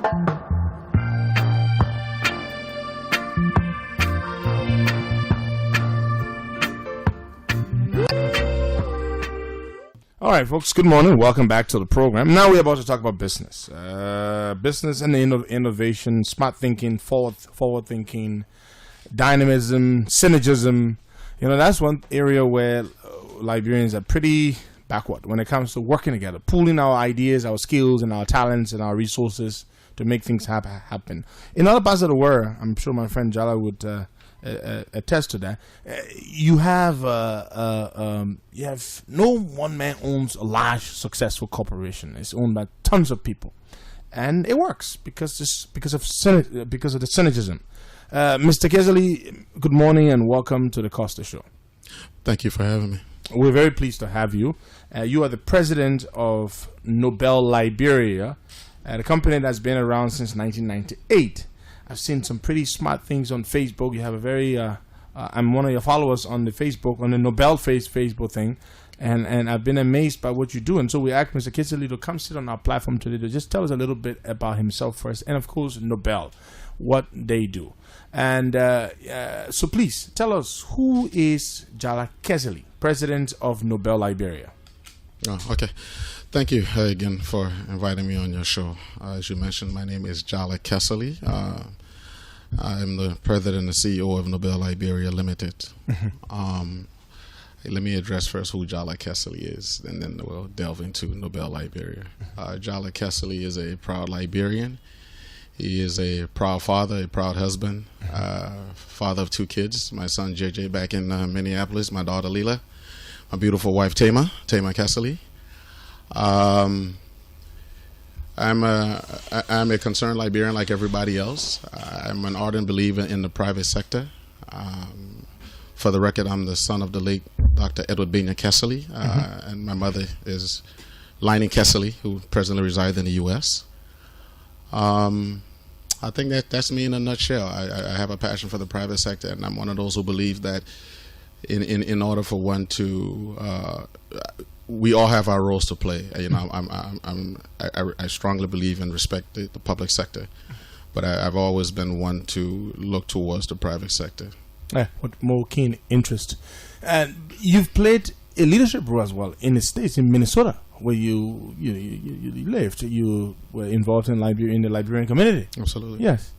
All right, folks, good morning. Welcome back to the program. Now we're about to talk about business. Business and innovation, smart thinking, forward thinking, dynamism, synergism. You know, that's one area where Liberians are pretty backward when it comes to working together, pooling our ideas, our skills, and our talents and our resources to make things happen. In other parts of the world, I'm sure my friend Jallah would attest to that. You have no one man owns a large successful corporation. It's owned by tons of people, and it works because of the synergism. Mr. Kesselly, good morning and welcome to the Costa Show. Thank you for having me. We're very pleased to have you. You are the president of Nobel Liberia, the company that's been around since 1998. I've seen some pretty smart things on Facebook. You have a very, I'm one of your followers on the Facebook, on the Nobel Facebook thing, and I've been amazed by what you do. And so we asked Mr. Kesselly to come sit on our platform today to just tell us a little bit about himself first, and of course Nobel, what they do. And so please tell us, who is Jallah Kesselly, president of Nobel Liberia? Oh, okay. Thank you again for inviting me on your show. As you mentioned, my name is Jallah Kesselly. I am the president and CEO of Nobel Liberia Limited. Let me address first who Jallah Kesselly is, and then we'll delve into Nobel Liberia. Jallah Kesselly is a proud Liberian. He is a proud father, a proud husband, father of 2 kids. My son JJ back in Minneapolis, my daughter Leela, my beautiful wife Tama Kesselly. I'm a concerned Liberian like everybody else. I'm an ardent believer in the private sector. For the record, I'm the son of the late Dr. Edward Benya Kesselly, and my mother is Liney Kesselly, who presently resides in the U.S. I think that's me in a nutshell. I have a passion for the private sector, and I'm one of those who believe that in order for one to we all have our roles to play. You know, I strongly believe and respect the public sector, but I've always been one to look towards the private sector. With more keen interest. And you've played a leadership role as well in the States, in Minnesota, where you lived. You were involved in the Liberian community. Absolutely. Yes.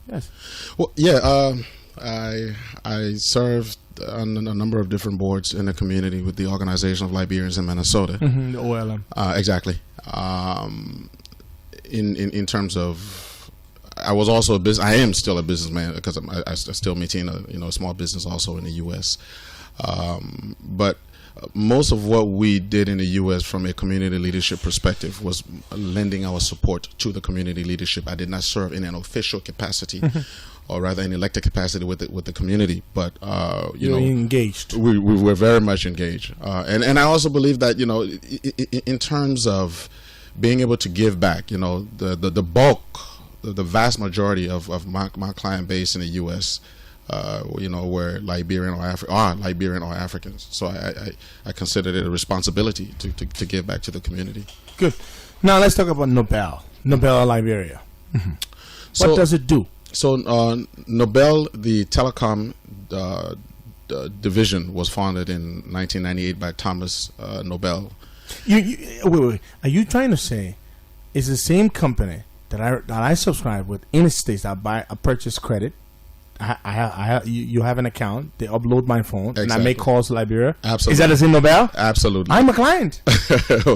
Well, yeah. I served on a number of different boards in the community with the Organization of Liberians in Minnesota. The OLM. Exactly. In terms of, I was also I am still a businessman because I still maintain a small business also in the U.S. But most of what we did in the U.S. from a community leadership perspective was lending our support to the community leadership. I did not serve in an official capacity, or rather an elected capacity with the community. But you know, engaged. We were very much engaged, and I also believe that in terms of being able to give back, the bulk, the vast majority of my client base in the U.S. Were Liberian or Africans. So I consider it a responsibility to give back to the community. Good. Now let's talk about Nobel Liberia. What does it do? So Nobel, the telecom division, was founded in 1998 by Thomas Nobel. Wait. Are you trying to say it's the same company that I subscribe with in the States? I purchase credit. You have an account. They upload my phone, exactly. And I make calls to Liberia. Absolutely. Is that the same Nobel? Absolutely. I'm a client.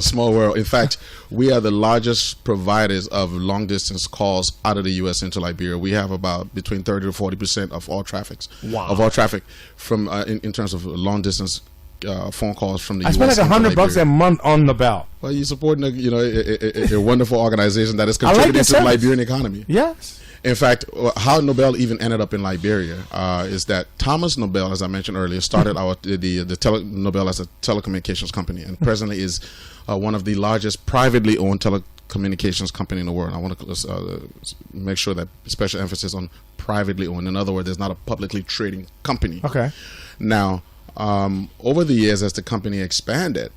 Small world. In fact, we are the largest providers of long distance calls out of the U.S. into Liberia. We have about between 30 to 40% of all traffic. Wow. Of all traffic from in terms of long distance phone calls from the U.S. I spend like $100 a month on Nobel. Well, you're supporting a wonderful organization that is contributing to the Liberian economy. Yes. In fact, how Nobel even ended up in Liberia is that Thomas Nobel, as I mentioned earlier, started Nobel as a telecommunications company, and presently is one of the largest privately owned telecommunications company in the world. I want to make sure that special emphasis on privately owned. In other words, there's not a publicly trading company. Okay. Now, over the years, as the company expanded,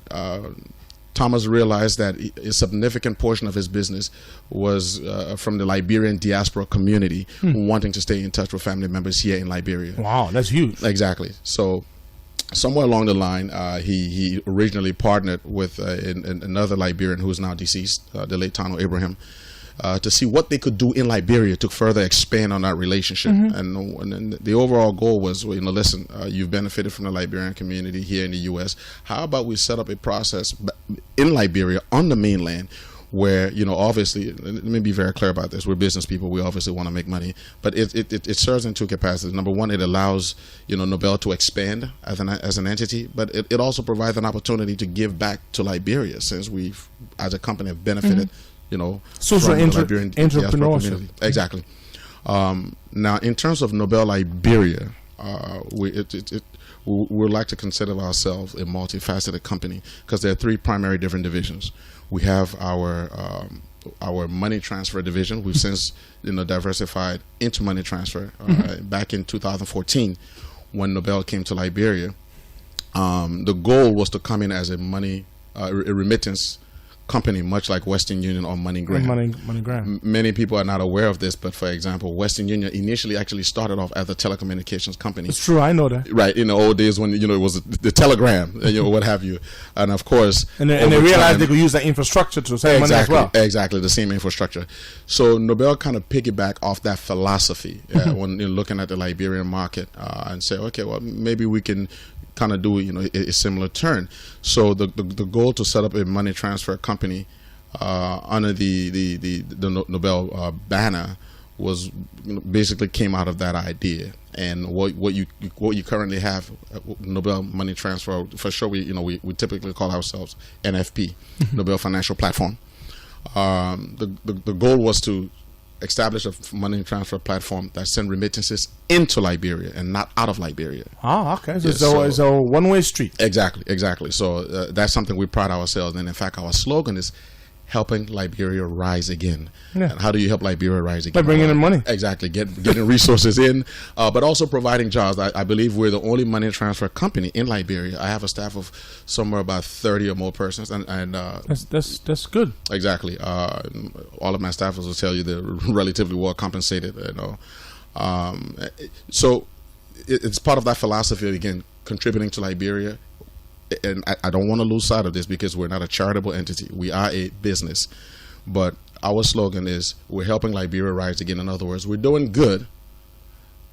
Thomas realized that a significant portion of his business was from the Liberian diaspora community wanting to stay in touch with family members here in Liberia. Wow, that's huge. Exactly. So somewhere along the line, he originally partnered with another Liberian who is now deceased, the late Tano Abraham, to see what they could do in Liberia to further expand on that relationship. And the overall goal was, listen, you've benefited from the Liberian community here in the U.S. How about we set up a process in Liberia on the mainland where, obviously, let me be very clear about this. We're business people. We obviously want to make money. But it serves in two capacities. Number one, it allows, Nobel to expand as an entity. But it also provides an opportunity to give back to Liberia, since we've, as a company, have benefited, social entrepreneurship. Exactly. Now, in terms of Nobel Liberia, we would like to consider ourselves a multifaceted company, because there are three primary different divisions. We have our money transfer division. We've since diversified into money transfer. Back in 2014, when Nobel came to Liberia, the goal was to come in as a remittance company, much like Western Union or MoneyGram. Many people are not aware of this, but for example, Western Union initially actually started off as a telecommunications company. It's true, I know that. Right, in the old days when it was the telegram, what have you, and of course, and they realized they could use that infrastructure to save money as well. Exactly, the same infrastructure. So Nobel kind of piggyback off that philosophy when looking at the Liberian market and say, okay, well, maybe we can kind of do a similar turn. So the goal to set up a money transfer company under the Nobel banner was basically came out of that idea. And what you currently have, Nobel Money Transfer, for sure, we typically call ourselves NFP, Nobel Financial Platform. The goal was to establish a money transfer platform that send remittances into Liberia and not out of Liberia. Oh, okay. So it's a one-way street. Exactly. So that's something we pride ourselves in. In fact, our slogan is helping Liberia rise again. Yeah. And how do you help Liberia rise again? By bringing in money. Exactly. Getting resources in, but also providing jobs. I believe we're the only money transfer company in Liberia. I have a staff of somewhere about 30 or more persons. And that's good. Exactly. All of my staffers will tell you they're relatively well compensated. So it's part of that philosophy, again, contributing to Liberia. And I don't want to lose sight of this, because we're not a charitable entity. We are a business. But our slogan is, we're helping Liberia rise again. In other words, we're doing good.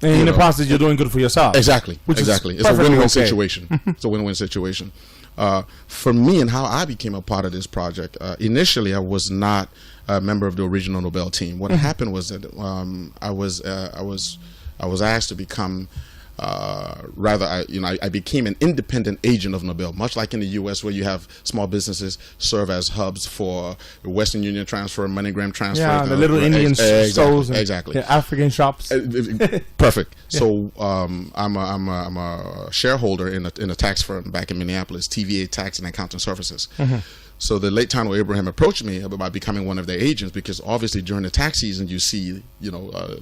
And in the process, you're doing good for yourself. Exactly. It's a win-win situation. It's a win-win situation. For me, and how I became a part of this project, initially I was not a member of the original Nobel team. What happened was that I was asked to become I became an independent agent of Nobel, much like in the U.S., where you have small businesses serve as hubs for Western Union transfer, MoneyGram transfer. Yeah, the little Indian stores, exactly. The African shops. Perfect. Yeah. So I'm a shareholder in a tax firm back in Minneapolis, TVA Tax and Accounting Services. So the late Tano Abraham approached me about becoming one of their agents, because obviously during the tax season you see a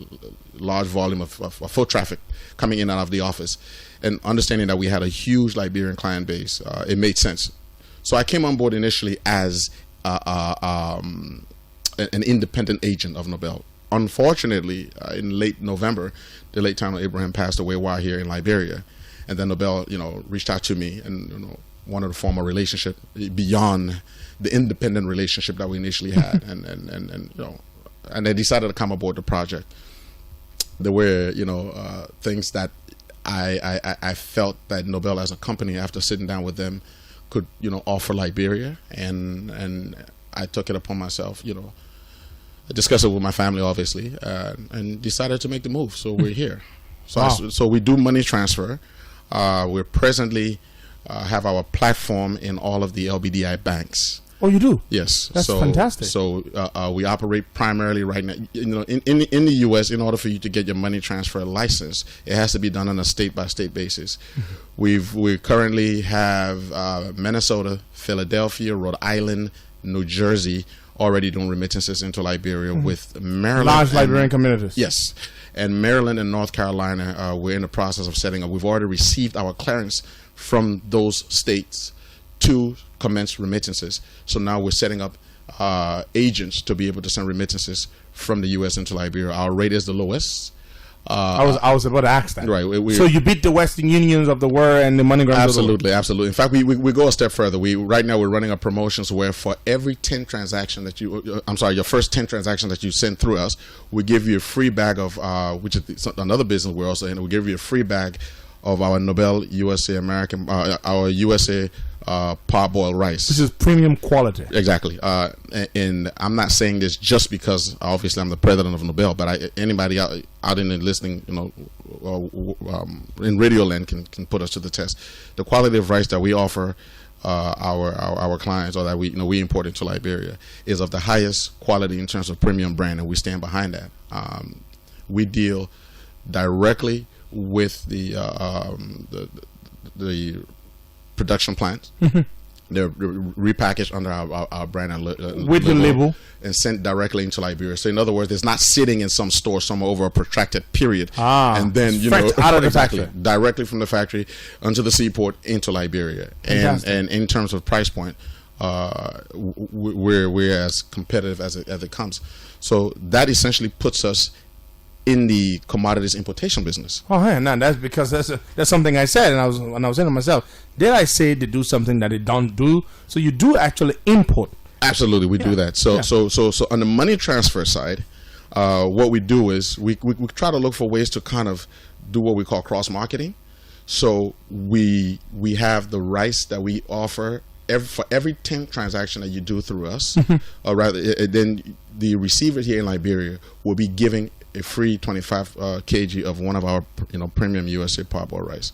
large volume of foot traffic coming in and out of the office, and understanding that we had a huge Liberian client base, it made sense. So I came on board initially as an independent agent of Nobel. Unfortunately, in late November, the late Tano Abraham passed away while here in Liberia, and then Nobel reached out to me and wanted to form a relationship beyond the independent relationship that we initially had, and they decided to come aboard the project. There were things that I felt that Nobel as a company, after sitting down with them, could offer Liberia, and I took it upon myself, I discussed it with my family, obviously, and decided to make the move. So we're here. So so we do money transfer. We're presently have our platform in all of the LBDI banks. Oh, you do? Yes. That's fantastic. So we operate primarily right now. In the U.S., in order for you to get your money transfer license, it has to be done on a state-by-state basis. We currently have Minnesota, Philadelphia, Rhode Island, New Jersey already doing remittances into Liberia, with Maryland. Large Liberian communities. Yes. And Maryland and North Carolina, we're in the process of setting up. We've already received our clearance from those states to commence remittances. So now we're setting up agents to be able to send remittances from the U.S. into Liberia. Our rate is the lowest. I was about to ask that. Right. So you beat the Western Unions of the world and the MoneyGrams. Absolutely, absolutely. In fact, we go a step further. Right now we're running a promotions where for every 10 transaction that your first 10 transactions that you send through us, we give you a free bag of which is another business we're also in. We give you a free bag of our Nobel USA our USA parboiled rice. This is premium quality. Exactly. And I'm not saying this just because obviously I'm the president of Nobel, but anybody out in the listening, in radio land can put us to the test. The quality of rice that we offer our clients, or that we import into Liberia, is of the highest quality in terms of premium brand, and we stand behind that. We deal directly with the production plants. They're repackaged under our brand and with the label and sent directly into Liberia. So in other words, it's not sitting in some store somewhere over a protracted period, and then out of the factory, directly from the factory onto the seaport into Liberia. And in terms of price point, we're as competitive as it comes. So that essentially puts us in the commodities importation business. Oh, yeah, no, that's because that's something I said, and I was saying to myself, did I say they do something that they don't do? So you do actually import. Absolutely, we do that. So on the money transfer side, what we do is we try to look for ways to kind of do what we call cross marketing. So we have the rice that we offer for every 10 transaction that you do through us, or rather, then the receiver here in Liberia will be giving a free 25 kg of one of our premium USA parboiled rice.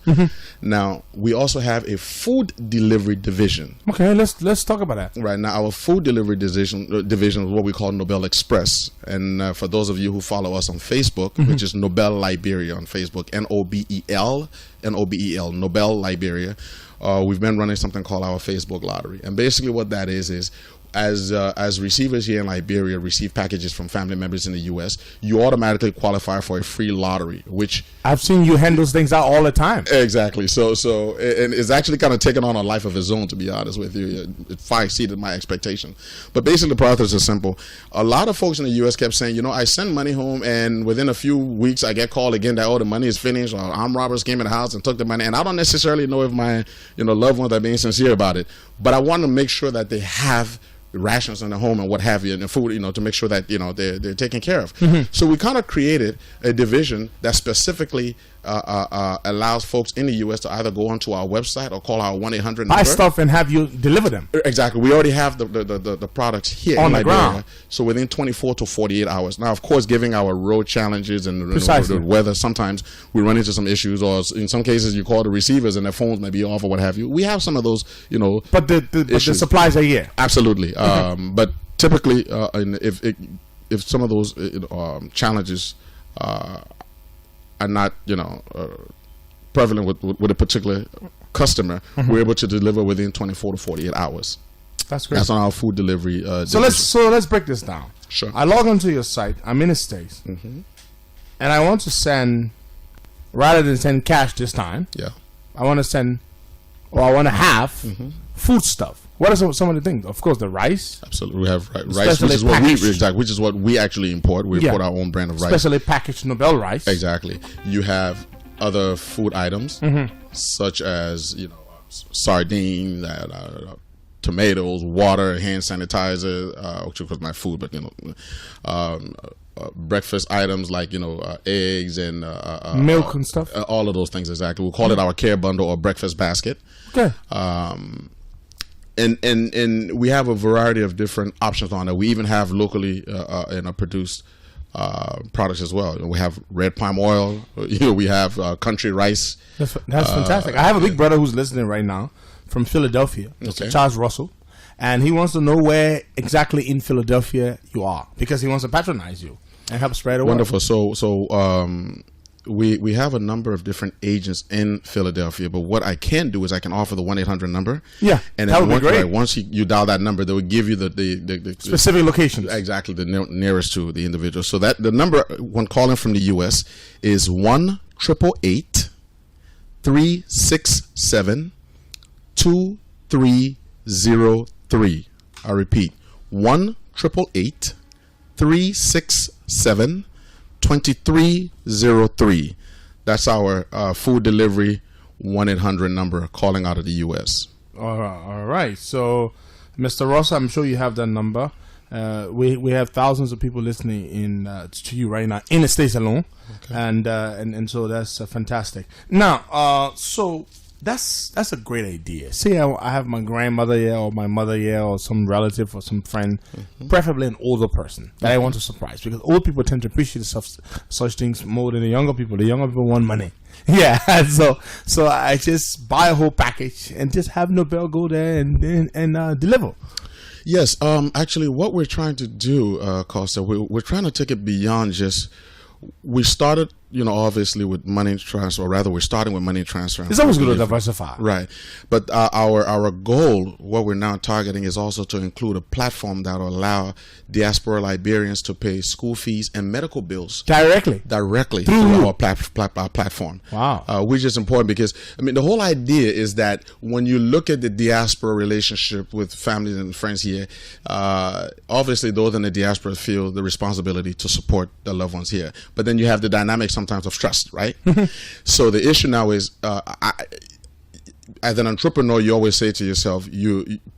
Now we also have a food delivery division. Okay, let's talk about that. Right now, our food delivery division is what we call Nobel Express. And for those of you who follow us on Facebook, which is Nobel Liberia on Facebook, Nobel, Nobel Liberia. We've been running something called our Facebook lottery, and basically what that is as receivers here in Liberia receive packages from family members in the U.S., you automatically qualify for a free lottery, which I've seen you hand those things out all the time. Exactly. So and it's actually kind of taken on a life of its own, to be honest with you. It far exceeded my expectation. But basically the process is simple. A lot of folks in the U.S. kept saying, I send money home, and within a few weeks I get called again that, the money is finished, or armed robbers came in the house and took the money. And I don't necessarily know if my loved ones are being sincere about it, but I want to make sure that they have rations in the home and what have you, and the food, to make sure that they're taken care of. So we kind of created a division that specifically allows folks in the U.S. to either go onto our website or call our 1-800 number, buy stuff and have you deliver them. Exactly. We already have the products here on in the Liberia, ground. so within 24 to 48 hours. Now, of course, giving our road challenges and the weather, sometimes we run into some issues, or in some cases you call the receivers and their phones may be off or what have you. We have some of those, But the supplies are here. Absolutely. But typically, if some of those challenges are not, prevalent with a particular customer, we're able to deliver within 24 to 48 hours. That's great. That's on our food delivery. So let's break this down. Sure. I log onto your site. I'm in the States, and I want to send, rather than send cash this time. Yeah. I want to send, or I want to have food stuff. What are some of the things? Of course, the rice. Absolutely, we have rice, which is what we actually import. We import our own brand of rice, specially packaged Nobel rice. Exactly. You have other food items such as sardines, tomatoes, water, hand sanitizer, which was my food, but breakfast items like eggs and milk and stuff. All of those things. Exactly. We call it our care bundle or breakfast basket. Okay. And we have a variety of different options on it. We even have locally produced products as well. We have red palm oil. We have country rice. That's fantastic. I have a big brother who's listening right now from Philadelphia, Mr. Charles Russell, and he wants to know where exactly in Philadelphia you are, because he wants to patronize you and help spread the word. Wonderful. So we have a number of different agents in Philadelphia, but what I can do is I can offer the 1-800 number. Yeah, and that would be great. Once you dial that number, they will give you the specific locations. Exactly, the nearest to the individual. So that the number when calling from the U.S. is 1-888-367-2222. 2303. I repeat, 1-888-367-2303. That's our food delivery 1-800 number calling out of the U.S. All right. So, Mr. Ross, I'm sure you have that number. We have thousands of people listening to you right now in the States alone, okay. and so that's fantastic. Now, so that's a great idea. Say I have my grandmother here, or my mother here, or some relative or some friend, preferably an older person that I want to surprise, because old people tend to appreciate such things more than the younger people. The younger people want money. Yeah, so I just buy a whole package and just have Nobel go there and deliver. Yes, actually, what we're trying to do, Costa, we're trying to take it beyond just. We started, obviously with money transfer, or rather, we're starting with money transfer. It's always good to diversify, right? But our goal, what we're now targeting, is also to include a platform that will allow diaspora Liberians to pay school fees and medical bills directly through our platform. Wow, which is important because the whole idea is that when you look at the diaspora relationship with families and friends here, obviously those in the diaspora feel the responsibility to support their loved ones here. But then you have the dynamic sometimes of trust, right? So the issue now is, as an entrepreneur, you always say to yourself,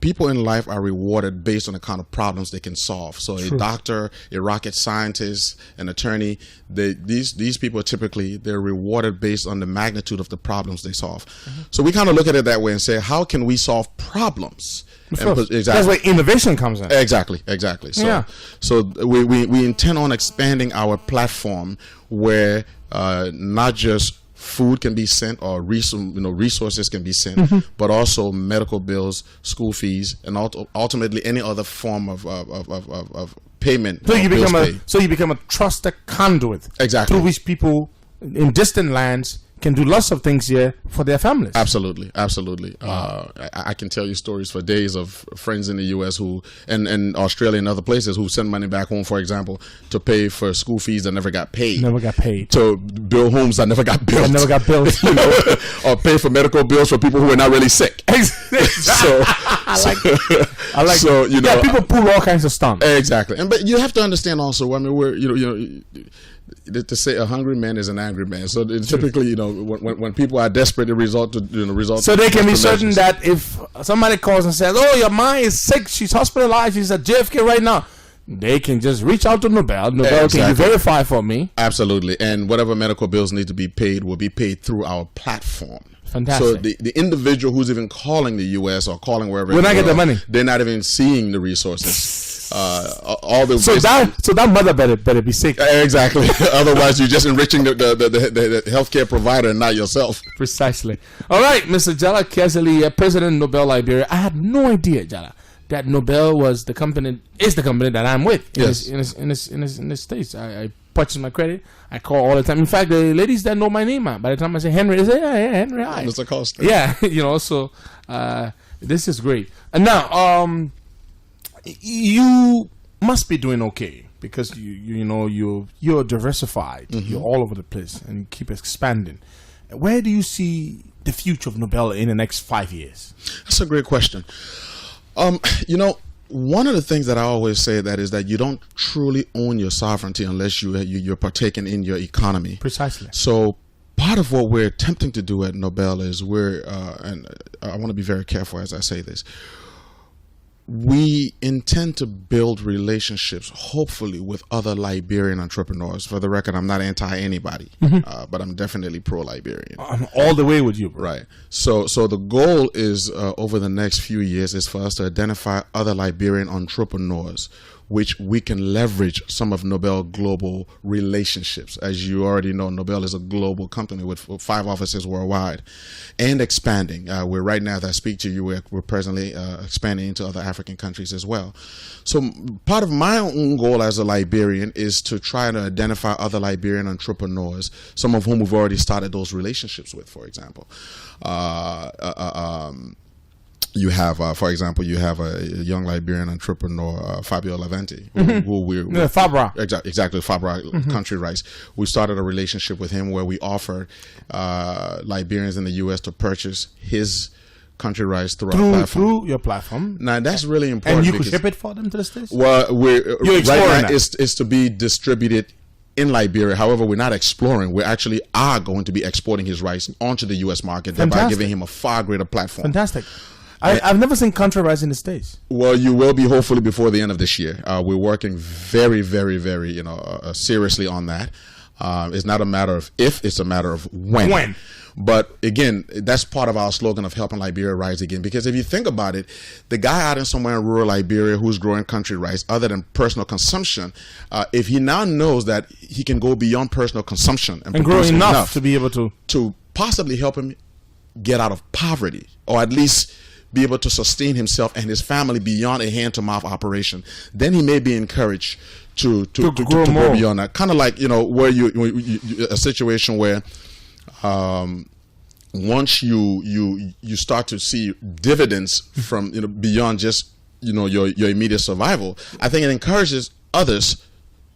people in life are rewarded based on the kind of problems they can solve. So a doctor, a rocket scientist, an attorney, these people they're rewarded based on the magnitude of the problems they solve. So we kind of look at it that way and say, how can we solve problems? Exactly. That's where innovation comes in. Exactly. So we intend on expanding our platform where not just food can be sent or resources can be sent, but also medical bills, school fees, and ultimately any other form of payment. So you become a trusted conduit, exactly, through which people in distant lands can do lots of things here for their families. Absolutely. I can tell you stories for days of friends in the U.S. who, and Australia and other places, who send money back home, for example, to pay for school fees that never got paid. To build homes that never got built. Or pay for medical bills for people who are not really sick. So I like. So people pull all kinds of stuff. Exactly, but you have to understand also. We're to say a hungry man is an angry man. So typically, when people are desperate, it result. So they can be certain that if somebody calls and says, "Oh, your mom is sick. She's hospitalized. She's at JFK right now," they can just reach out to Nobel. Can you verify for me? Absolutely, and whatever medical bills need to be paid will be paid through our platform. Fantastic. So the individual who's even calling the U.S. or calling wherever, will not get the money. They're not even seeing the resources. So that mother better be sick. Exactly. Otherwise, you're just enriching the healthcare provider and not yourself. Precisely. All right, Mr. Jallah Kesselly, President of Nobel Liberia. I had no idea, Jallah, that Nobel is the company that I'm with in the States. I purchase my credit. I call all the time. In fact, the ladies that know my name, by the time I say Henry, they say, yeah, Henry, hi. Mr. Costa. Yeah, so this is great. And now, you must be doing okay because you're diversified. You're all over the place and you keep expanding. Where do you see the future of Nobel in the next 5 years? That's a great question. One of the things that I always say is that you don't truly own your sovereignty unless you're partaking in your economy. Precisely. So part of what we're attempting to do at Nobel is and I want to be very careful as I say this, we intend to build relationships, hopefully, with other Liberian entrepreneurs. For the record, I'm not anti-anybody, but I'm definitely pro-Liberian. I'm all the way with you, bro. Right. So the goal is, over the next few years, is for us to identify other Liberian entrepreneurs which we can leverage some of Nobel global relationships. As you already know, Nobel is a global company with 5 offices worldwide and expanding. We're right now, as I speak to you, we're presently expanding into other African countries as well. So part of my own goal as a Liberian is to try to identify other Liberian entrepreneurs, some of whom we've already started those relationships with, for example. You have, for example, a young Liberian entrepreneur, Fabio Laventi, who we're Fabra. Exactly, Fabra Country Rice. We started a relationship with him where we offered Liberians in the U.S. to purchase his country rice through our platform. Through your platform. Now that's really important. And you could ship it for them to the States? Well, You're right exploring now it's to be distributed in Liberia. However, we're not exploring. We actually are going to be exporting his rice onto the U.S. market, thereby giving him a far greater platform. Fantastic. I've never seen country rice in the States. Well, you will be hopefully before the end of this year. We're working very, very, very, seriously on that. It's not a matter of if; it's a matter of when. When. But again, that's part of our slogan of helping Liberia rise again. Because if you think about it, the guy out in somewhere in rural Liberia who's growing country rice, other than personal consumption, if he now knows that he can go beyond personal consumption and grow produce enough to be able to possibly help him get out of poverty, or at least be able to sustain himself and his family beyond a hand-to-mouth operation, then he may be encouraged to grow beyond that. Kind of like, where you a situation where once you start to see dividends from beyond just your immediate survival, I think it encourages others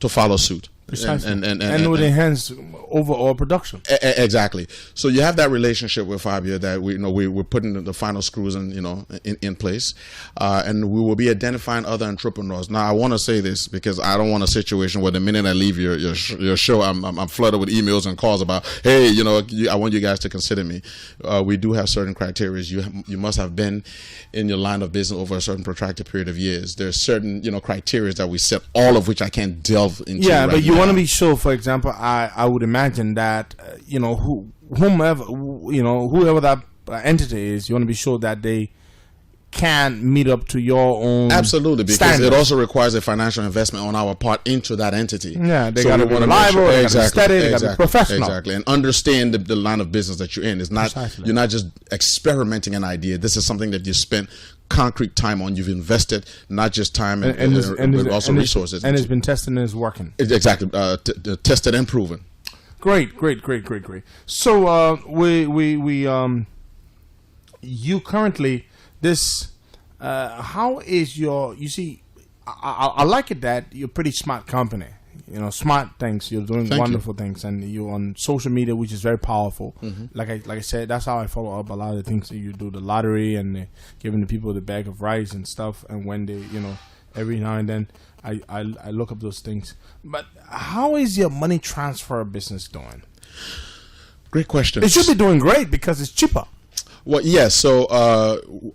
to follow suit. Precisely. And would enhance overall production. Exactly. So you have that relationship with Fabio that we're putting the final screws in place, and we will be identifying other entrepreneurs. Now I want to say this because I don't want a situation where the minute I leave your show, I'm flooded with emails and calls about, hey, I want you guys to consider me. We do have certain criteria. You must have been in your line of business over a certain protracted period of years. There's certain criteria that we set, all of which I can't delve into. Yeah, but you want to be sure. For example, I would imagine that whoever that entity is, you want to be sure that they can meet up to your own absolutely, because standards. It also requires a financial investment on our part into that entity. Yeah, they got to be reliable, they got to be steady, they got to be professional. Exactly, and understand the line of business that you're in. It's not Precisely. You're not just experimenting an idea. This is something that you spent concrete time on. You've invested not just time but also resources. And it's been tested and it's working. Exactly, tested and proven. Great. So you currently how is your? You see, I like it that you're a pretty smart company. Smart things. You're doing wonderful things, and you're on social media, which is very powerful. Mm-hmm. Like I said, that's how I follow up a lot of the things that you do. The lottery and giving the people the bag of rice and stuff. And when they, every now and then, I look up those things. But how is your money transfer business doing? Great question. It should be doing great because it's cheaper. Well, yes. So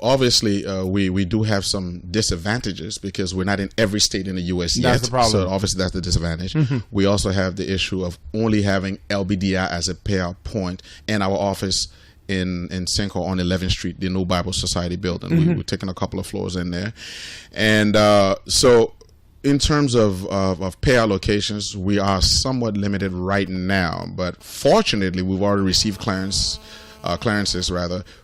obviously, we do have some disadvantages because we're not in every state in the U.S. yet. That's the problem. So obviously, that's the disadvantage. Mm-hmm. We also have the issue of only having LBDI as a payout point, and our office in Cinco on 11th Street, the New Bible Society building. Mm-hmm. We're taking a couple of floors in there, and so. In terms of payout locations, we are somewhat limited right now, but fortunately, we've already received clearances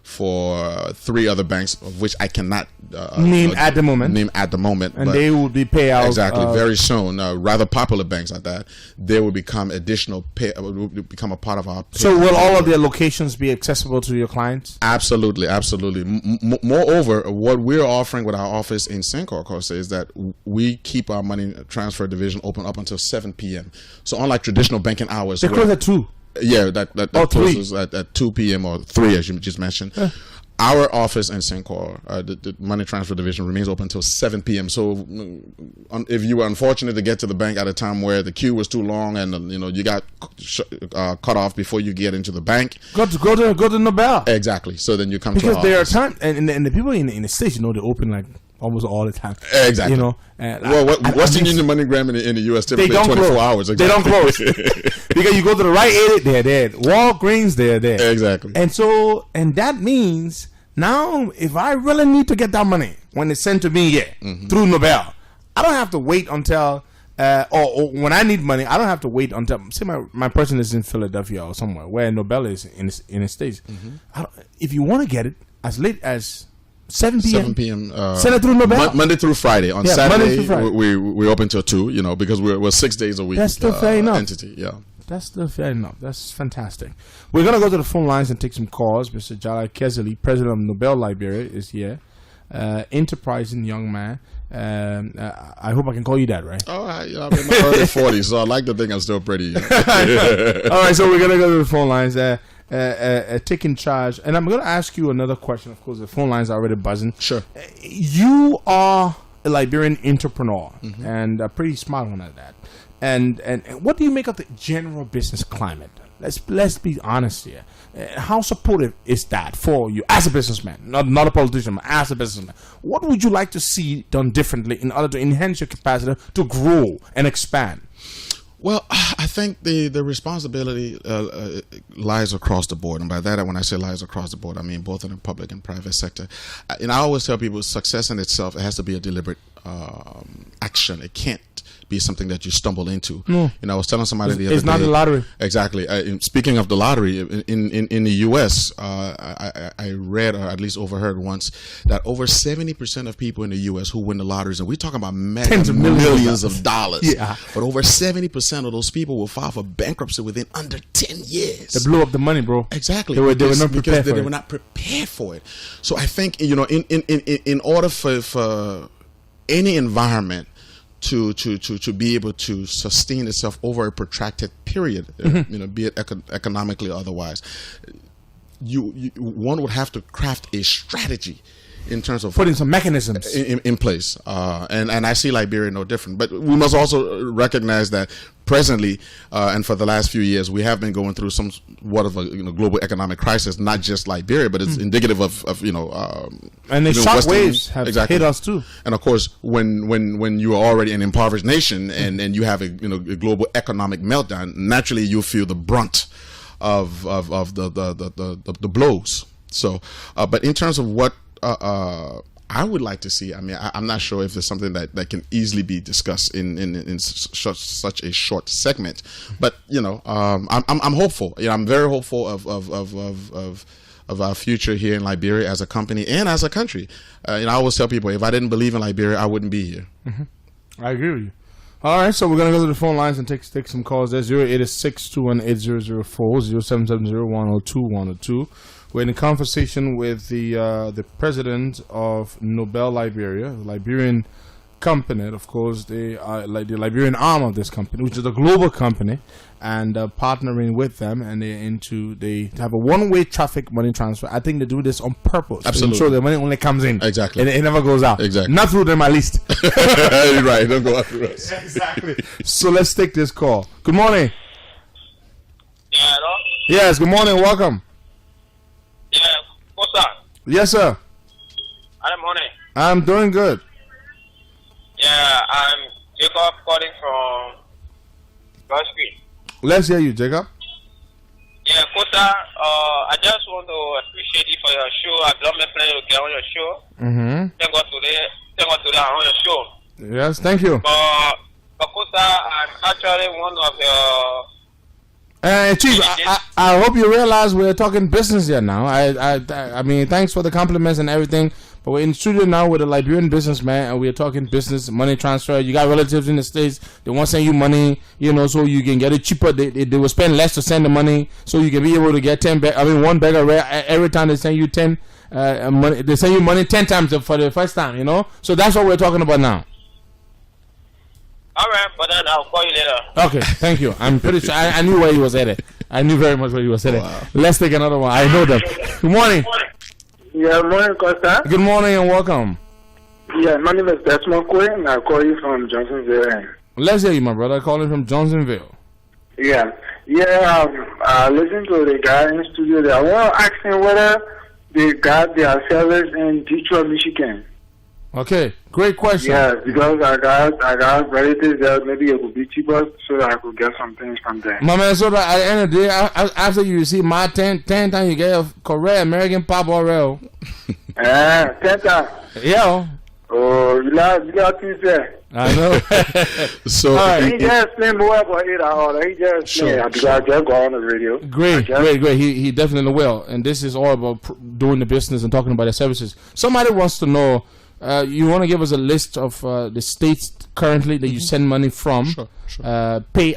for 3 other banks, of which I cannot name at the moment. And they will be payouts exactly very soon. Rather popular banks at that. They will become will become a part of our. So will all of their locations be accessible to your clients? Absolutely. Moreover, what we're offering with our office in Cinco, Costa, is that we keep our money transfer division open up until 7 p.m. So unlike traditional banking hours, they close at 2. Yeah, that closes at 2 p.m. or 3, as you just mentioned. Our office in Cinco, the money transfer division, remains open until 7 p.m. So if you were unfortunate to get to the bank at a time where the queue was too long and you got cut off before you get into the bank, go to Nobel. Exactly. So then you come because to there are times and the people in the States, they open like almost all the time. Exactly. Western Union, MoneyGram in the U.S. typically 24 hours. Exactly. They don't close because you go to the Rite Aid, they're there. Walgreens, they're there. Exactly. And that means now if I really need to get that money when it's sent to me through Nobel, I don't have to wait until or when I need money, I don't have to wait until say my person is in Philadelphia or somewhere where Nobel is in the States. Mm-hmm. If you want to get it as late as 7 p.m. 7 p.m. Send it through Nobel. Monday through Friday. On Saturday, we open till 2. Because we're 6 days a week. That's still fair enough. Entity, yeah. That's still fair enough. That's fantastic. We're gonna go to the phone lines and take some calls. Mr. Jallah Kesselly, president of Nobel Liberia, is here. Enterprising young man. I hope I can call you that, right? Oh, I'm in my early 40s, so I like to think I'm still pretty. All right, so we're gonna go to the phone lines. Taking charge, and I'm gonna ask you another question. Of course, the phone lines are already buzzing. Sure. You are a Liberian entrepreneur, and a pretty smart one at that. And what do you make of the general business climate? Let's be honest here. How supportive is that for you as a businessman, not a politician, but as a businessman? What would you like to see done differently in order to enhance your capacity to grow and expand? Well, I think the responsibility lies across the board. And by that, when I say lies across the board, I mean both in the public and private sector. And I always tell people success in itself, it has to be a deliberate action. It can't be something that you stumble into. No. You know, I was telling somebody the other day. It's not the lottery. Exactly. Speaking of the lottery, in the U.S., I read, or at least overheard once, that over 70% of people in the U.S. who win the lotteries, and we're talking about Tens of millions of dollars, yeah. But over 70% of those people will file for bankruptcy within under 10 years. They blew up the money, bro. Exactly. They were not prepared for it. They were not prepared for it. So I think, you know, in order for any environment to be able to sustain itself over a protracted period, you know, be it economically or otherwise, one would have to craft a strategy in terms of putting some mechanisms in place, and I see Liberia no different. But we must also recognize that presently, and for the last few years, we have been going through somewhat of a global economic crisis. Not just Liberia, but it's indicative of and the shock waves have hit us too. And of course, when you are already an impoverished nation and you have a global economic meltdown, naturally you feel the brunt of the blows. So, but in terms of what I would like to see, I mean, I'm not sure if it's something that can easily be discussed in such a short segment, but I'm hopeful. I'm very hopeful of our future here in Liberia as a company and as a country. I always tell people, if I didn't believe in Liberia, I wouldn't be here. I agree with you. All right, so we're gonna go to the phone lines and take some calls. There's 086218004, 0770102102. We're in a conversation with the president of Nobel Liberia, the Liberian company. Of course, they are like the Liberian arm of this company, which is a global company, and partnering with them, and they have a one-way traffic money transfer. I think they do this on purpose. Absolutely. To ensure the money only comes in. Exactly. And it never goes out. Exactly. Not through them, at least. Right. Don't go after us. Exactly. So let's take this call. Good morning. Yeah, hello? Yes, good morning. Welcome. Yeah, Costa. Yes, sir. Good morning. I'm doing good. Yeah, I'm Jacob calling from Broad Street. Let's hear you, Jacob. Yeah, Costa, I just want to appreciate you for your show. I've done my plan to get on your show. Thank God today I'm on your show. Yes, thank you. But Costa, I'm actually one of your... Chief, I hope you realize we're talking business here now. I mean, thanks for the compliments and everything, but we're in the studio now with a Liberian businessman, and we're talking business, money transfer. You got relatives in the States, they want to send you money, so you can get it cheaper. They will spend less to send the money, so you can be able to get 1 bag of rare every time they send you 10 money. They send you money 10 times for the first time, So that's what we're talking about now. All right, but then I'll call you later. Okay, thank you. I'm pretty sure I knew where he was headed. I knew very much where he was headed. Wow. Let's take another one. I know them. Good morning. Yeah, morning, Costa. Good morning and welcome. Yeah, my name is Desmond Quinn, and I call you from Johnsonville. Let's hear you, my brother. Calling from Johnsonville. Yeah. I listened to the guy in the studio there. I want to ask him whether they got their service in Detroit, Michigan. Okay, great question. Yeah, because I got relatives there. Maybe it would be cheaper so that I could get some things from there. My man, so that at the end of the day, after you receive my 10 times, you get a correct American pop oil. 10 times. Yeah. Oh, you got things there. I know. So right. He just explained more about it. He just explained because I just go on the radio. Great. He definitely will. And this is all about doing the business and talking about the services. Somebody wants to know, you want to give us a list of the states currently that you send money from? Sure. pay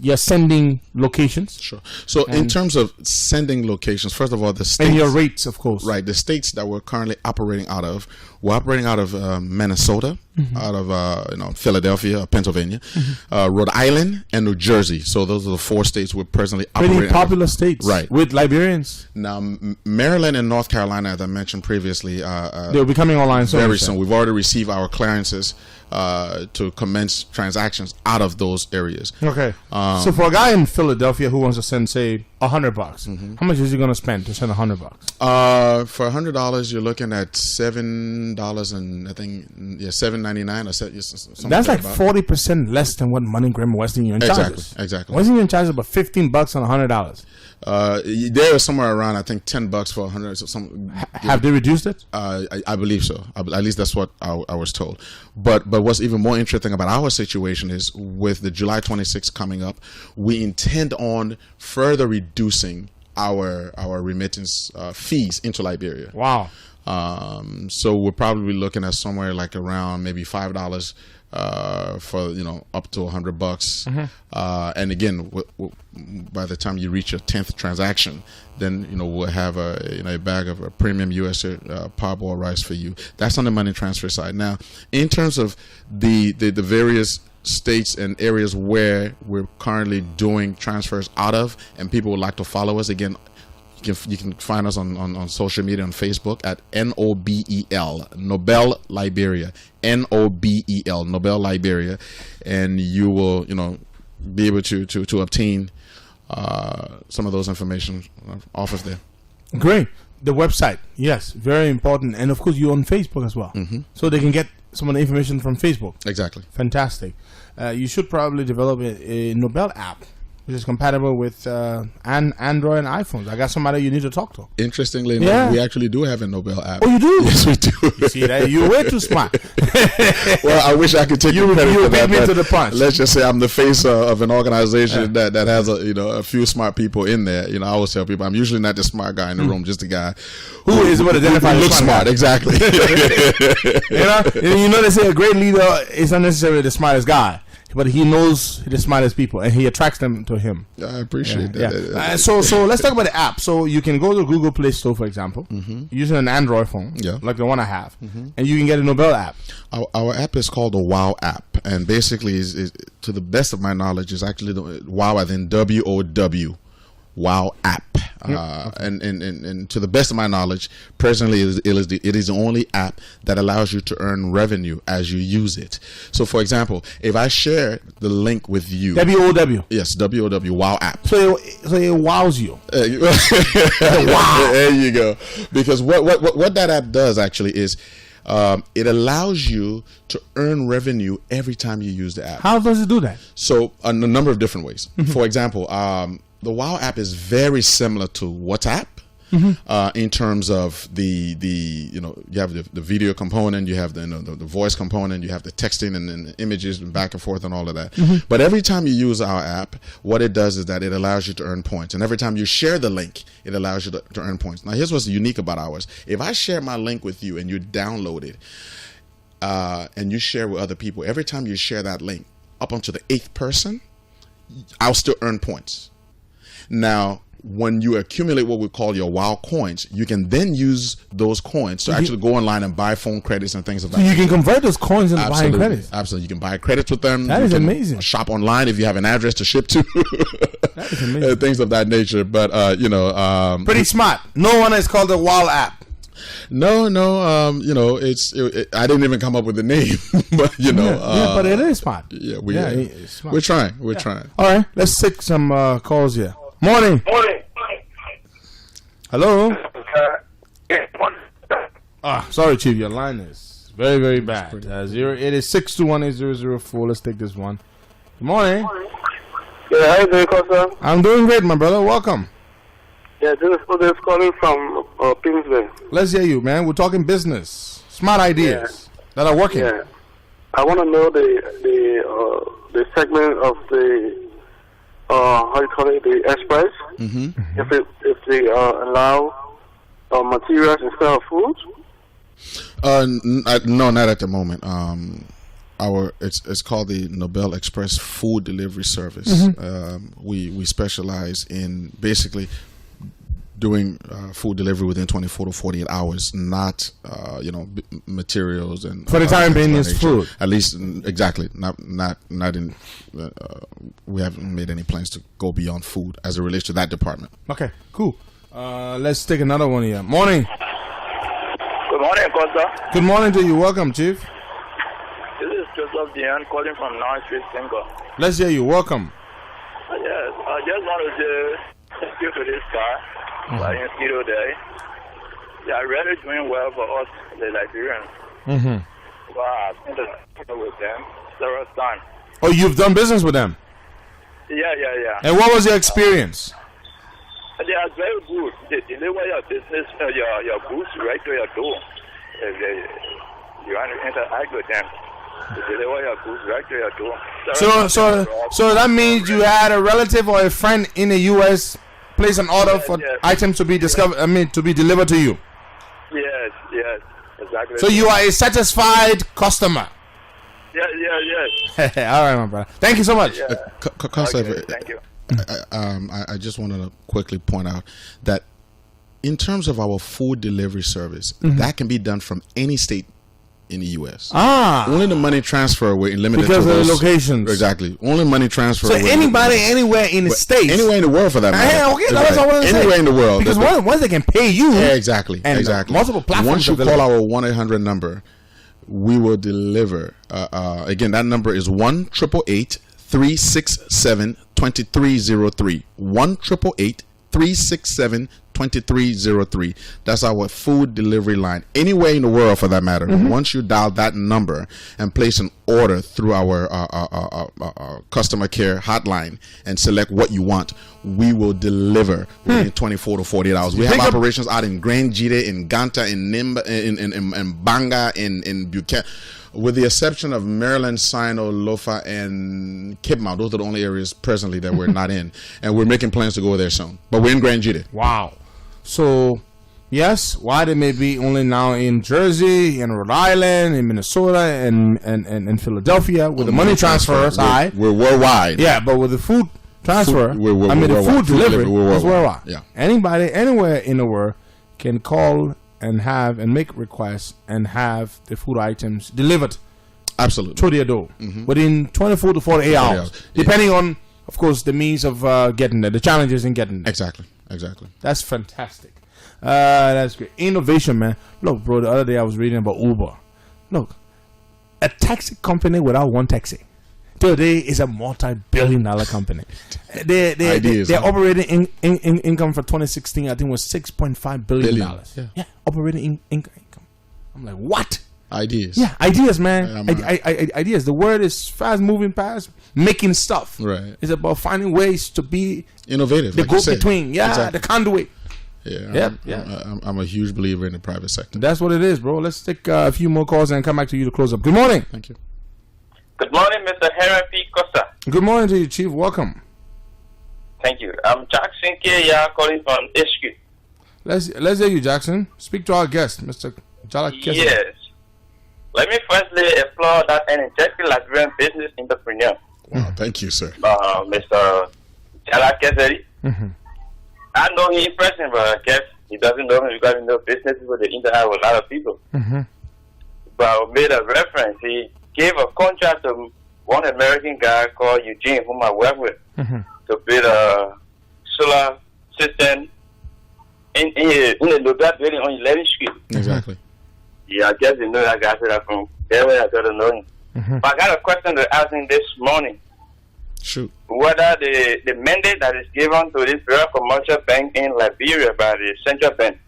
your sending locations? Sure. So in terms of sending locations, first of all, the states and your rates, of course. Right. The states that we're currently operating out of, we're operating out of Minnesota, out of Philadelphia, Pennsylvania, Rhode Island, and New Jersey. So those are the 4 states we're presently operating. Pretty popular states, right? With Liberians. Now, Maryland and North Carolina, as I mentioned previously, they'll be coming online soon. Very soon. We've already received our clearances to commence transactions out of those areas. Okay. So for a guy in Philadelphia who wants to send, say, $100, how much is he going to spend to send $100? For $100, you're looking at $7 and I think $7.99 or something. That's like 40% less than what MoneyGram Western Union charges. Exactly. Western Union charges about $15 on $100. There was somewhere around, I think, $10 for 100. So have they reduced it? I believe so. At least that's what I was told. But what's even more interesting about our situation is with the July 26th coming up, we intend on further reducing our remittance fees into Liberia. Wow. So we're probably looking at somewhere like around maybe $5 for up to $100. And again, by the time you reach your 10th transaction, then we'll have a bag of a premium U.S. parboiled rice for you. That's on the money transfer side. Now, in terms of the various states and areas where we're currently doing transfers out of, and people would like to follow us, again, you can find us on social media, on Facebook at Nobel, Nobel Liberia, Nobel, Nobel Liberia, and you will be able to obtain some of those information off of there. Great. The website, yes, very important, and of course you're on Facebook as well, so they can get some of the information from Facebook. Exactly. Fantastic. You should probably develop a Nobel app which is compatible with Android and iPhones. I got somebody you need to talk to. Interestingly enough, we actually do have a Nobel app. Oh, you do? Yes, we do. You see that? You're way too smart. Well, I wish I could take you credit for that. Me to the punch. Let's just say I'm the face of an organization that has a few smart people in there. I always tell people I'm usually not the smart guy in the room, just the guy who is what identifies looks smart. Exactly. They say a great leader is not necessarily the smartest guy, but he knows the smartest people and he attracts them to him. I appreciate that. Yeah. So let's talk about the app. So you can go to Google Play Store, for example, using an Android phone, like the one I have, and you can get a Nobel app. Our app is called the WOW app, and basically, is to the best of my knowledge, is actually the WOW as in WOW. WOW app. And to the best of my knowledge, presently it is the only app that allows you to earn revenue as you use it. So, for example, if I share the link with you, WOW. Yes, WOW, WOW app. So it wows you. Wow. There you go. Because what that app does actually is it allows you to earn revenue every time you use the app. How does it do that? So, a number of different ways. For example, the WOW app is very similar to WhatsApp in terms of the you have the video component, you have the voice component, you have the texting and images and back and forth and all of that. But every time you use our app, what it does is that it allows you to earn points, and every time you share the link, it allows you to earn points. Now, here's what's unique about ours: if I share my link with you and you download it and you share with other people, every time you share that link up until the 8th person, I'll still earn points. Now, when you accumulate what we call your WOW coins, you can then use those coins to actually go online and buy phone credits and things of that. So you can convert those coins into buying credits. Absolutely. You can buy credits with them. That is amazing. Shop online if you have an address to ship to. That is amazing. Things of that nature. But, pretty smart. No one has called it WOW app. No, I didn't even come up with the name, but but it is smart. Yeah, it's smart. We're trying. We're trying. All right, let's take some calls here. Morning. Hello. Sorry, Chief. Your line is very, very bad. 086218004. Let's take this one. Good morning. Yeah, how you doing, Costa? I'm doing great, my brother. Welcome. Yeah, this is calling from Pinsville. Let's hear you, man. We're talking business, smart ideas that are working. Yeah, I want to know the segment of the how you call it, the express. If they allow materials instead of food. No, not at the moment. It's called the Nobel Express Food Delivery Service. We specialize in basically doing food delivery within 24 to 48 hours, not materials and for the time being is food. At least exactly, not in. We haven't made any plans to go beyond food as it relates to that department. Okay, cool. Let's take another one here. Morning. Good morning, Costa. Good morning to you. Welcome, Chief. This is Joseph Dian calling from North Street, Single. Let's hear you. Welcome. Yes, I just want to say thank you to this guy. In studio day. They are really doing well for us, the Liberians. But I've been with them several times. Oh, you've done business with them? Yeah. And what was your experience? They are very good. They deliver your business, your goods right to your door. You want to interact with them. They deliver your goods right to your door. So that means you had a relative or a friend in the U.S. place an order for items to be to be delivered to you. Yes, exactly. So you are a satisfied customer. Yes. All right, my brother. Thank you so much. Yeah. Costa, thank you. I just wanted to quickly point out that in terms of our food delivery service, that can be done from any state in the U.S. Only the money transfer we're limited because to of the locations. Exactly. Only money transfer. So anybody, anywhere in the States, anywhere in the world for that matter. Okay, that's what I want to say. Anywhere in the world, because once they can pay you. Yeah, exactly. Multiple platforms. Once you call our 1-800 number, we will deliver. Again, that number is 1-888-367-2303. 1-888-367-2303. That's our food delivery line. Anywhere in the world for that matter. Once you dial that number and place an order through our customer care hotline and select what you want, we will deliver within 24 to 48 hours. We have operations out in Grand Jide, in Ganta, in Nimba, in Banga, in Buchanan. With the exception of Maryland, Sino, Lofa, and Kipmouth, those are the only areas presently that we're not in. And we're making plans to go there soon. But we're in Grand Jide. Wow. So, yes, why they may be only now in Jersey, in Rhode Island, in Minnesota, and Philadelphia, with the money transfer side. We're worldwide. Yeah, but with the food transfer, the food delivery is worldwide. Yeah. Anybody, anywhere in the world can call and make requests and have the food items delivered absolutely to their door within 24 to 48 hours, depending on, of course, the means of getting there, the challenges in getting there. Exactly. That's fantastic. That's great. Innovation, man. Look, bro, the other day I was reading about Uber. Look, a taxi company without one taxi today is a multi-billion-dollar company. Their operating income for 2016, I think, was $6.5 billion. Yeah, operating income. I'm like, what? Ideas. Yeah, ideas, man. Ideas. The word is fast moving past making stuff. Right. It's about finding ways to be innovative. The go-between. Yeah, exactly. The conduit. Yeah, I'm a huge believer in the private sector. That's what it is, bro. Let's take a few more calls and come back to you to close up. Good morning. Thank you. Good morning, Mr. Henry P. Costa. Good morning to you, Chief. Welcome. Thank you. I'm Jackson K. calling from HQ. Let's hear you, Jackson. Speak to our guest, Mr. Jallah Kesselly. Yes. Let me firstly applaud that energetic Liberian business entrepreneur. Wow, thank you, sir. Mr. Jallah Kesselly. I know he in person, but I guess he doesn't know me because he knows businesses with the interact with a lot of people. But I made a reference. He gave a contract to one American guy called Eugene, whom I work with, to build a solar system in a Nobel building on 11th Street. Exactly. Yeah, I guess you know that guy said that from there where I got to know him. But I got a question to ask him this morning. Shoot. Whether the mandate that is given to this very commercial bank in Liberia by the Central Bank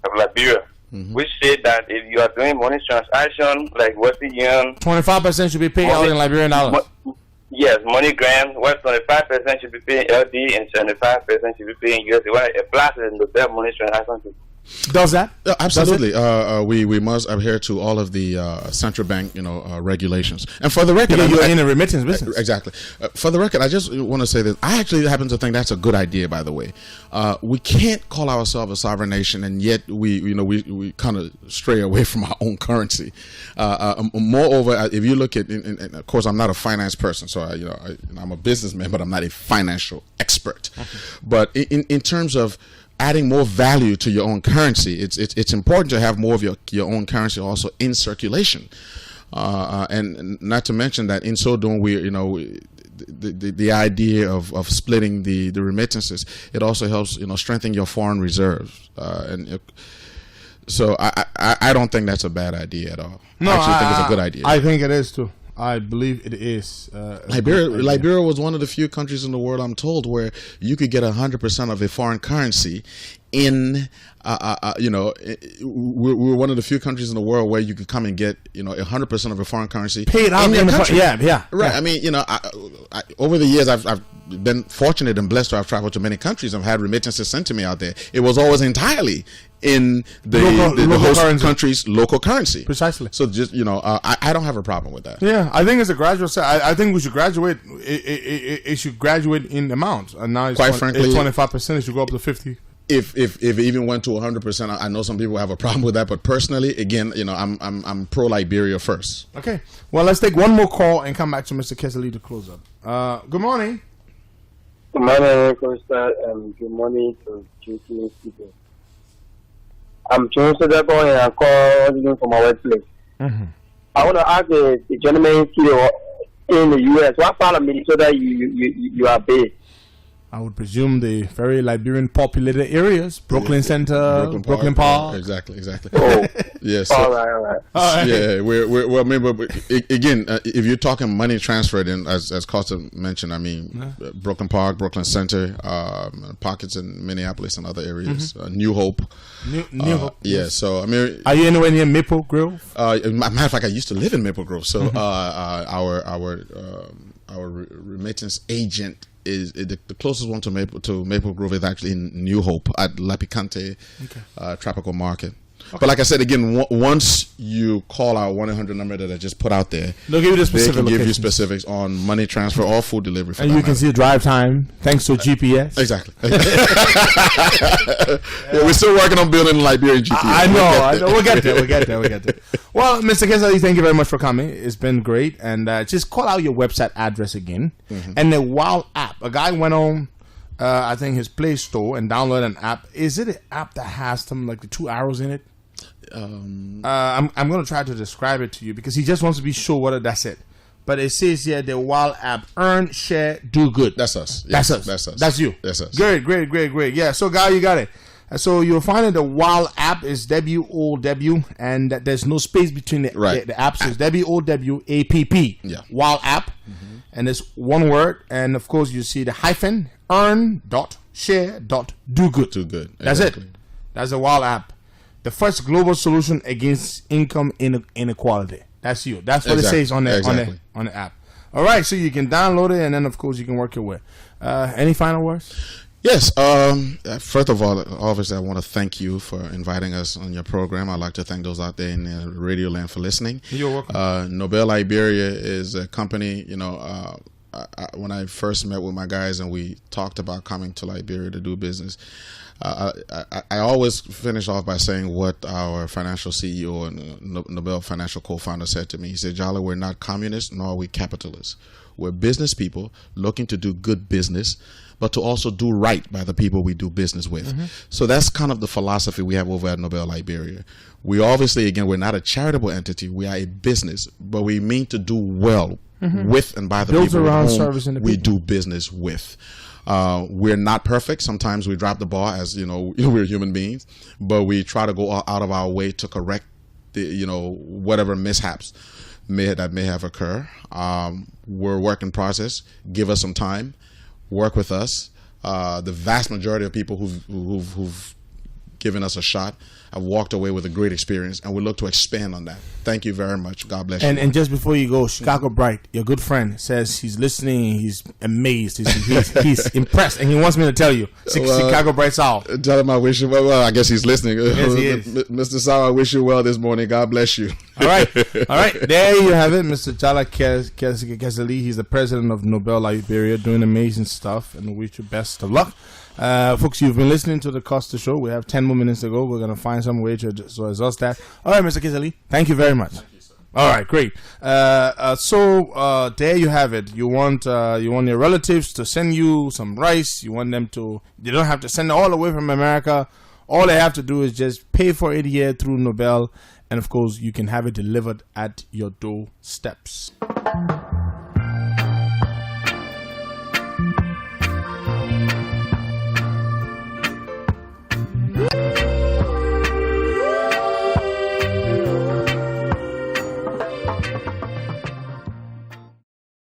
of Liberia, which said that if you are doing money transaction like Western Union, 25% should be paid out in Liberian dollars. Yes, MoneyGram, where 25% should be paid in LD and 75% should be paid in USD. Why it applies to the Nobel money transaction? Does that? Absolutely. We must adhere to all of the central bank, regulations. And for the record, you're in a remittance business. Exactly. For the record, I just want to say that I actually happen to think that's a good idea. By the way, we can't call ourselves a sovereign nation, and yet we kind of stray away from our own currency. Moreover, if you look at, and of course, I'm not a finance person, so I'm a businessman, but I'm not a financial expert. Okay. But in terms of adding more value to your own currency, it's important to have more of your own currency also in circulation, and not to mention that in so doing, the idea of splitting the remittances, it also helps strengthen your foreign reserves, so I don't think that's a bad idea at all. No, I actually think it's a good idea. I think it is too. I believe it is. Liberia was one of the few countries in the world, I'm told, where you could get 100% of a foreign currency in, we're one of the few countries in the world where you could come and get, 100% of a foreign currency paid out in your country. Yeah. Right. I mean, I, over the years, I've been fortunate and blessed to have traveled to many countries. I've had remittances sent to me out there. It was always entirely in the host country's local currency. Precisely. So just, I don't have a problem with that. Yeah, I think it's a gradual set. I think we should graduate. It should graduate in amount. And now it's frankly, it's 25%. It should go up to 50%. If it even went to 100%, I know some people have a problem with that. But personally, again, I'm pro Liberia first. Okay. Well, let's take one more call and come back to Mr. Kesselly to close up. Good morning. Good morning, Costa, and good morning to GT people. I'm John Sedebo, and I'm calling from my workplace. Mm-hmm. I want to ask the gentleman here in the U.S., what part of Minnesota you are based? I would presume the very Liberian populated areas, Brooklyn Center, Brooklyn Park. Exactly. Oh, yes. All right. Yeah, we're again, if you're talking money transfer, then as Costa mentioned, I mean, Brooklyn Park, Brooklyn Center, pockets in Minneapolis and other areas, New Hope. New Hope. Yeah, so I mean, are you anywhere near Maple Grove? Matter of fact, I used to live in Maple Grove, so our remittance agent is the closest one to Maple Grove is actually in New Hope at La Picante Tropical Market. Okay. But like I said, again, once you call our 1-800 number that I just put out there, they'll give you the specific they can give you specifics on money transfer or food delivery. And you can see drive time thanks to GPS. Exactly. Yeah, we're still working on building Liberian GPS. I know. We'll get there. Well, Mr. Kesselly, thank you very much for coming. It's been great. And just call out your website address again. Mm-hmm. And the Wild app. A guy went on, I think, his Play Store and downloaded an app. Is it an app that has some like the 2 arrows in it? I'm going to try to describe it to you because he just wants to be sure whether that's it. But it says here the Wild app: earn, share, do good. That's us. Yes, that's us. That's us. That's you. That's us. Great. Yeah. So, guy, you got it. So you'll find that the Wild app is WOW, and that there's no space between the apps. So it's WOWAPP. Yeah. Wild app, and it's one word. And of course, you see the hyphen: earn.share.do good. Do good. That's it. That's the Wild app. The first global solution against income inequality. That's you. That's what it says on the app. All right, so you can download it, and then of course you can work your way. Any final words? Yes. First of all, obviously, I want to thank you for inviting us on your program. I'd like to thank those out there in Radio Land for listening. You're welcome. Nobel Liberia is a company. When I first met with my guys and we talked about coming to Liberia to do business, I always finish off by saying what our financial CEO and Nobel financial co-founder said to me. He said, Jallah, we're not communists, nor are we capitalists. We're business people looking to do good business, but to also do right by the people we do business with. Mm-hmm. So that's kind of the philosophy we have over at Nobel Liberia. We obviously, again, we're not a charitable entity. We are a business, but we mean to do well with and by the people whom we do business with. We're not perfect. Sometimes we drop the ball, as we're human beings, but we try to go out of our way to correct the whatever mishaps may have occurred. We're a work in process. Give us some time. Work with us. The vast majority of people who've given us a shot. I've walked away with a great experience, and we look to expand on that. Thank you very much. God bless you. And just before you go, Chicago Bright, your good friend, says he's listening. He's amazed. He's impressed, and he wants me to tell you, Chicago Bright's out. Tell him I wish you well. I guess he's listening. Yes, he is. Mr. Sau, I wish you well this morning. God bless you. All right. There you have it, Mr. Jallah Kesselly. He's the president of Nobel Liberia, doing amazing stuff, and we wish you best of luck. Folks, you've been listening to the Costa Show. We have 10 more minutes to go. We're going to find some way to exhaust that. All right, Mr. Kesselly, thank you very much. Thank you, sir. All right, great. So there you have it. You want your relatives to send you some rice. You want them to. You don't have to send it all the way from America. All they have to do is just pay for it here through Nobel, and of course, you can have it delivered at your doorsteps.